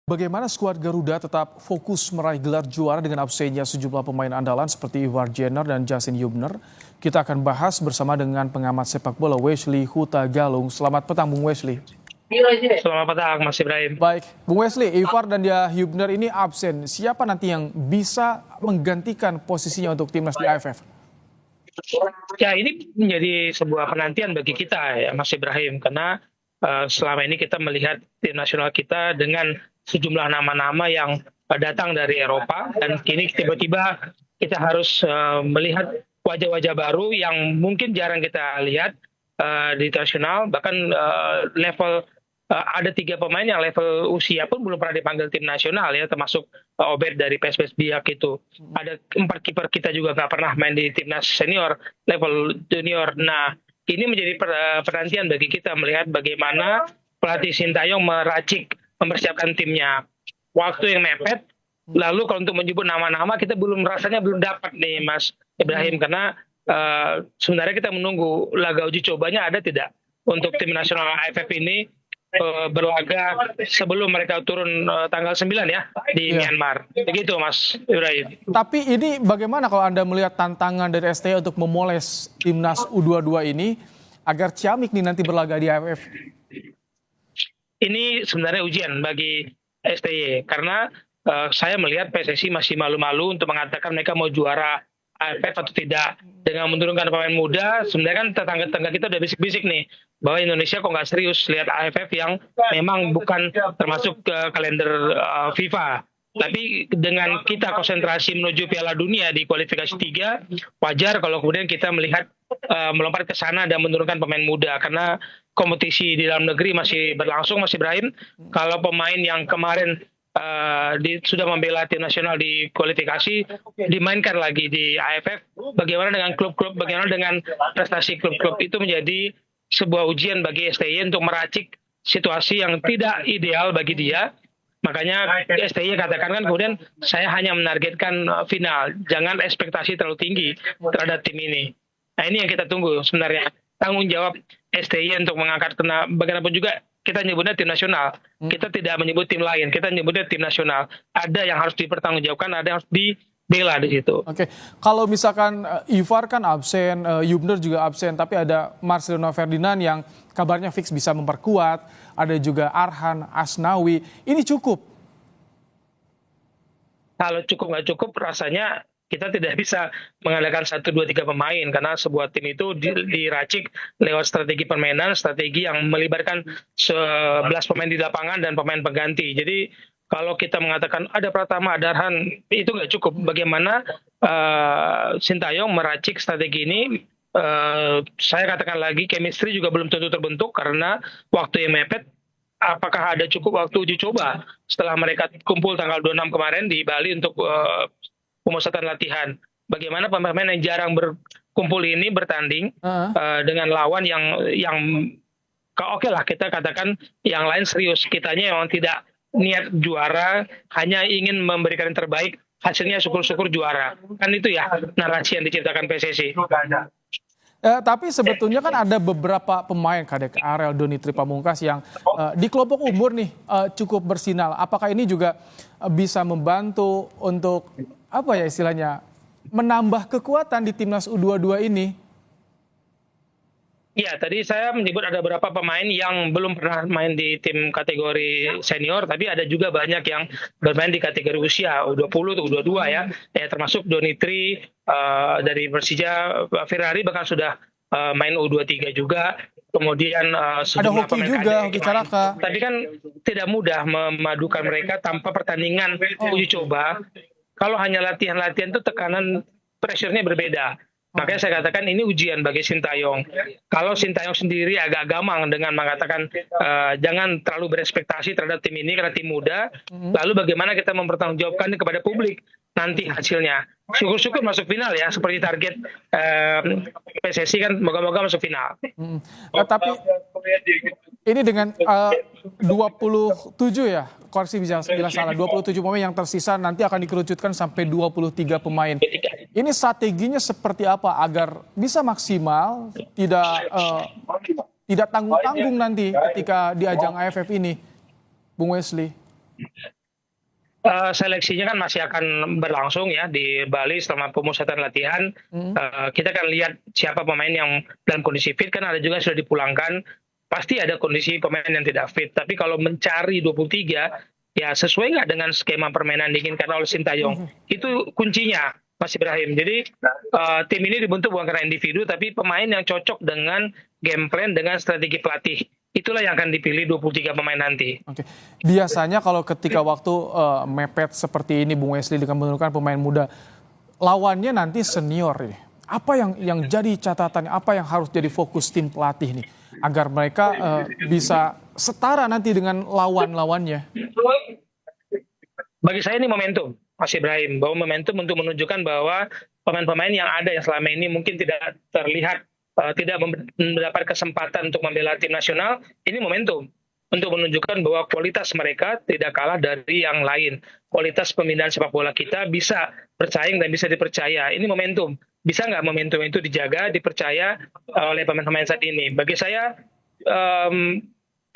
Bagaimana skuad Garuda tetap fokus meraih gelar juara dengan absennya sejumlah pemain andalan seperti Ivar Jenner dan Justin Hubner? Kita akan bahas bersama dengan pengamat sepak bola Wesley Huta Galung. Selamat petang Bung Wesley. Selamat petang Mas Ibrahim. Baik, Bung Wesley, Ivar dan dia Hubner ini absen. Siapa nanti yang bisa menggantikan posisinya untuk timnas di AFF? Ya, ini menjadi sebuah penantian bagi kita ya Mas Ibrahim, karena selama ini kita melihat tim nasional kita dengan sejumlah nama-nama yang datang dari Eropa, dan kini tiba-tiba kita harus melihat wajah-wajah baru yang mungkin jarang kita lihat di nasional. Bahkan level ada 3 pemain yang level usia pun belum pernah dipanggil tim nasional ya, termasuk Obed dari PSBS Biak itu. Ada 4 kiper kita juga nggak pernah main di timnas senior level junior. Nah, ini menjadi perhatian bagi kita melihat bagaimana pelatih Sintayong meracik mempersiapkan timnya. Waktu yang mepet, lalu kalau untuk menyebut nama-nama kita rasanya belum dapat nih Mas Ibrahim, karena sebenarnya kita menunggu laga uji cobanya ada tidak untuk tim nasional AFF ini berlaga sebelum mereka turun tanggal 9 ya di Myanmar. Begitu Mas Ibrahim. Tapi ini bagaimana kalau Anda melihat tantangan dari STI untuk memoles timnas U22 ini agar ciamik nih nanti berlaga di AFF? Ini sebenarnya ujian bagi STY, karena saya melihat PSSI masih malu-malu untuk mengatakan mereka mau juara AFF atau tidak. Dengan menurunkan pemain muda, sebenarnya kan tetangga-tetangga kita udah bisik-bisik nih bahwa Indonesia kok nggak serius lihat AFF yang memang bukan termasuk kalender FIFA. Tapi dengan kita konsentrasi menuju Piala Dunia di kualifikasi 3, wajar kalau kemudian kita melihat melompat ke sana dan menurunkan pemain muda, karena kompetisi di dalam negeri masih berlangsung, Mas Ibrahim. Kalau pemain yang kemarin sudah membela tim nasional di kualifikasi dimainkan lagi di AFF, bagaimana dengan klub-klub, bagaimana dengan prestasi klub-klub, itu menjadi sebuah ujian bagi STY untuk meracik situasi yang tidak ideal bagi dia. Makanya STY katakan kan kemudian saya hanya menargetkan final, jangan ekspektasi terlalu tinggi terhadap tim ini. Nah, ini yang kita tunggu sebenarnya, tanggung jawab STY untuk mengangkat, karena bagaimanapun juga kita nyebutnya tim nasional. Kita tidak menyebut tim lain, kita nyebutnya tim nasional. Ada yang harus dipertanggungjawabkan, ada yang harus dibela di situ. Oke, kalau misalkan Ivar kan absen, Hubner juga absen, tapi ada Marcelino Ferdinand yang kabarnya fix bisa memperkuat, ada juga Arhan, Asnawi, ini cukup? Kalau cukup nggak cukup, rasanya kita tidak bisa mengandalkan 1, 2, 3 pemain, karena sebuah tim itu diracik lewat strategi permainan, strategi yang melibatkan 11 pemain di lapangan dan pemain pengganti. Jadi kalau kita mengatakan ada Pratama, ada Arhan, itu nggak cukup. Bagaimana Sintayong meracik strategi ini, saya katakan lagi, chemistry juga belum tentu terbentuk karena waktu yang mepet. Apakah ada cukup waktu uji coba setelah mereka kumpul tanggal 26 kemarin di Bali untuk pemusatan latihan? Bagaimana pemain yang jarang berkumpul ini bertanding dengan lawan yang oke lah, kita katakan yang lain serius, kitanya yang tidak niat juara, hanya ingin memberikan yang terbaik, hasilnya syukur-syukur juara. Kan itu ya narasi yang diciptakan PSSI. Tapi sebetulnya kan ada beberapa pemain kadek Arel, Doni Tripamungkas yang di kelompok umur nih cukup bersinar. Apakah ini juga bisa membantu untuk apa ya istilahnya menambah kekuatan di timnas U22 ini? Ya, tadi saya menyebut ada beberapa pemain yang belum pernah main di tim kategori senior, tapi ada juga banyak yang bermain di kategori usia U20 atau U22 ya, termasuk Doni Tri dari Persija, Ferrari bahkan sudah main U23 juga. Kemudian ada Hoki juga, Hoki Caraka. Tapi kan tidak mudah memadukan mereka tanpa pertandingan uji coba. Kalau hanya latihan-latihan itu tekanan pressure-nya berbeda. Makanya saya katakan ini ujian bagi Sintayong. Kalau Sintayong sendiri agak gamang dengan mengatakan jangan terlalu berekspektasi terhadap tim ini karena tim muda, lalu bagaimana kita mempertanggungjawabkan kepada publik nanti hasilnya. Syukur-syukur masuk final ya, seperti target PSSI kan, moga-moga masuk final. Tapi ini dengan 27 ya, koreksi bila salah, 27 pemain yang tersisa nanti akan dikerucutkan sampai 23 pemain. Ini strateginya seperti apa agar bisa maksimal, tidak tanggung-tanggung nanti ketika di ajang AFF ini, Bung Wesley? Seleksinya kan masih akan berlangsung ya di Bali selama pemusatan latihan. Kita akan lihat siapa pemain yang dalam kondisi fit, kan ada juga yang sudah dipulangkan. Pasti ada kondisi pemain yang tidak fit. Tapi kalau mencari 23, ya sesuai nggak dengan skema permainan diinginkan oleh Sintayong. Itu kuncinya, Mas Ibrahim. Jadi tim ini dibentuk bukan karena individu, tapi pemain yang cocok dengan game plan, dengan strategi pelatih. Itulah yang akan dipilih 23 pemain nanti. Oke. Biasanya kalau ketika waktu mepet seperti ini Bung Wesley dengan menurunkan pemain muda, lawannya nanti senior ini. Apa yang jadi catatannya, apa yang harus jadi fokus tim pelatih nih agar mereka bisa setara nanti dengan lawan-lawannya? Bagi saya ini momentum, Mas Ibrahim, bahwa momentum untuk menunjukkan bahwa pemain-pemain yang ada yang selama ini mungkin tidak terlihat, tidak mendapat kesempatan untuk membela tim nasional, ini momentum untuk menunjukkan bahwa kualitas mereka tidak kalah dari yang lain. Kualitas pembinaan sepak bola kita bisa bersaing dan bisa dipercaya. Ini momentum. Bisa nggak momentum itu dijaga, dipercaya oleh pemain-pemain saat ini? Bagi saya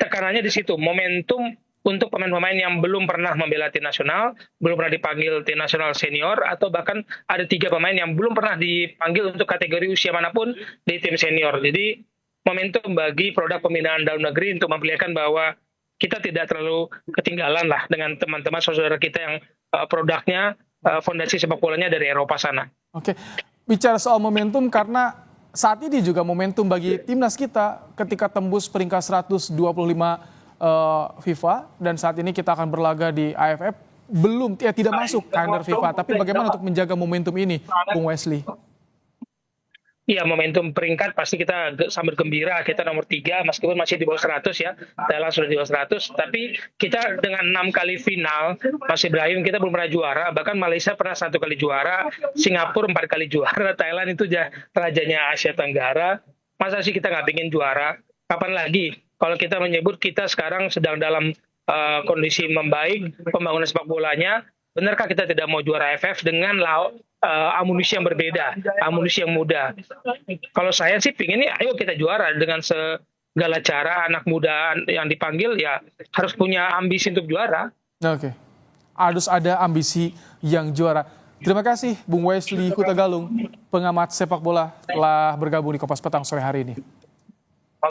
tekanannya di situ, momentum untuk pemain-pemain yang belum pernah membela tim nasional, belum pernah dipanggil tim nasional senior, atau bahkan ada 3 pemain yang belum pernah dipanggil untuk kategori usia manapun di tim senior. Jadi momentum bagi produk pembinaan dalam negeri untuk memperlihatkan bahwa kita tidak terlalu ketinggalan lah dengan teman-teman saudara kita yang produknya, fondasi sepak bolanya dari Eropa sana. Oke, bicara soal momentum karena saat ini juga momentum bagi timnas kita ketika tembus peringkat 125 FIFA dan saat ini kita akan berlaga di AFF tidak masuk kalender FIFA. Tapi bagaimana untuk menjaga momentum ini, Bung Wesley? Iya, momentum peringkat pasti kita sambil gembira, kita nomor 3 meskipun masih di bawah 100 ya. Thailand sudah di bawah 100, tapi kita dengan 6 kali final, Mas Ibrahim, kita belum pernah juara. Bahkan Malaysia pernah 1 kali juara, Singapura 4 kali juara, Thailand itu rajanya Asia Tenggara. Masa sih kita nggak ingin juara? Kapan lagi? Kalau kita menyebut kita sekarang sedang dalam kondisi membaik, pembangunan sepak bolanya, benarkah kita tidak mau juara AFF dengan amunisi yang berbeda, amunisi yang muda? Kalau saya sih pinginnya ayo kita juara dengan segala cara. Anak muda yang dipanggil ya harus punya ambisi untuk juara. Oke, harus ada ambisi yang juara. Terima kasih Bung Wesley Hutagalung, pengamat sepak bola telah bergabung di Kompas Petang sore hari ini.